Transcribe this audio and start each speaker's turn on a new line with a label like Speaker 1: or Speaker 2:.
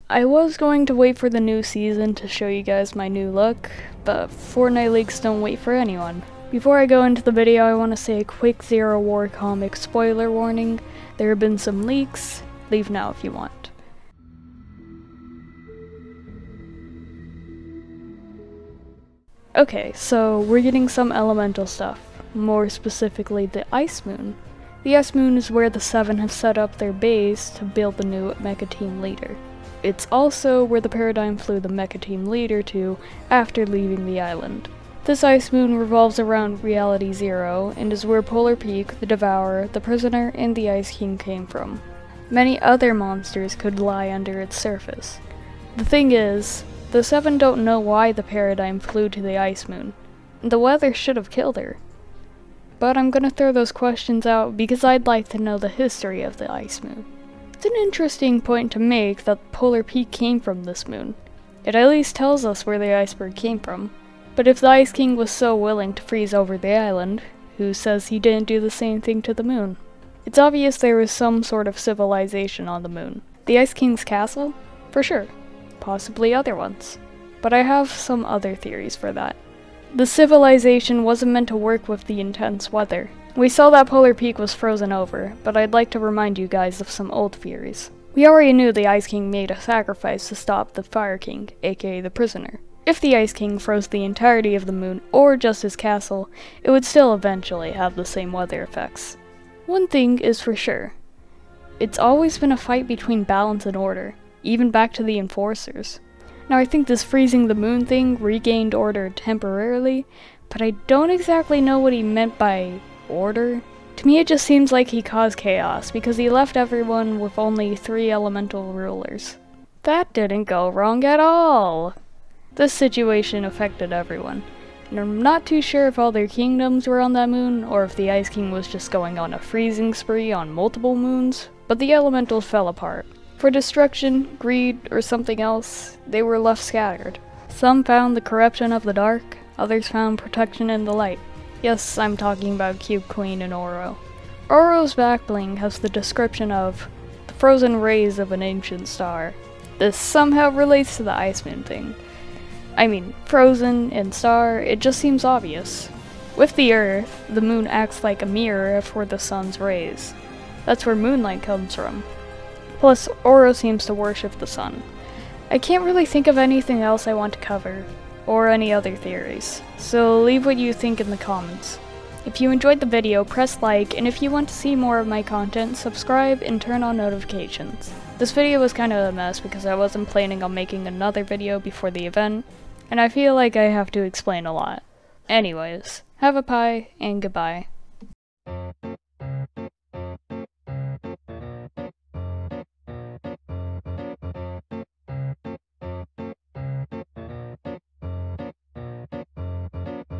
Speaker 1: I was going to wait for the new season to show you guys my new look, but Fortnite leaks don't wait for anyone. Before I go into the video, I want to say a quick Zero War comic spoiler warning. There have been some leaks. Leave now if you want. Okay, so we're getting some elemental stuff, more specifically the Ice Moon. The Ice Moon is where the Seven have set up their base to build the new mecha team leader. It's also where the Paradigm flew the mecha team leader to after leaving the island. This Ice Moon revolves around Reality Zero and is where Polar Peak, the Devourer, the Prisoner, and the Ice King came from. Many other monsters could lie under its surface. The thing is, the Seven don't know why the Paradigm flew to the Ice Moon. The weather should have killed her. But I'm gonna throw those questions out because I'd like to know the history of the Ice Moon. It's an interesting point to make that Polar Peak came from this moon. It at least tells us where the iceberg came from. But if the Ice King was so willing to freeze over the island, who says he didn't do the same thing to the moon? It's obvious there was some sort of civilization on the moon. The Ice King's castle? For sure. Possibly other ones. But I have some other theories for that. The civilization wasn't meant to work with the intense weather. We saw that Polar Peak was frozen over, but I'd like to remind you guys of some old theories. We already knew the Ice King made a sacrifice to stop the Fire King, aka the Prisoner. If the Ice King froze the entirety of the moon, or just his castle, it would still eventually have the same weather effects. One thing is for sure. It's always been a fight between balance and order, even back to the Enforcers. Now I think this freezing the moon thing regained order temporarily, but I don't exactly know what he meant by order. To me it just seems like he caused chaos because he left everyone with only 3 elemental rulers. That didn't go wrong at all! This situation affected everyone, and I'm not too sure if all their kingdoms were on that moon or if the Ice King was just going on a freezing spree on multiple moons, but the elementals fell apart. For destruction, greed, or something else, they were left scattered. Some found the corruption of the dark, others found protection in the light. Yes, I'm talking about Cube Queen and Oro. Oro's back bling has the description of the frozen rays of an ancient star. This somehow relates to the Ice Moon thing. I mean, frozen and star, it just seems obvious. With the Earth, the moon acts like a mirror for the sun's rays. That's where moonlight comes from. Plus, Oro seems to worship the sun. I can't really think of anything else I want to cover, or any other theories, so leave what you think in the comments. If you enjoyed the video, press like, and if you want to see more of my content, subscribe and turn on notifications. This video was kind of a mess because I wasn't planning on making another video before the event, and I feel like I have to explain a lot. Anyways, have a pie, and goodbye.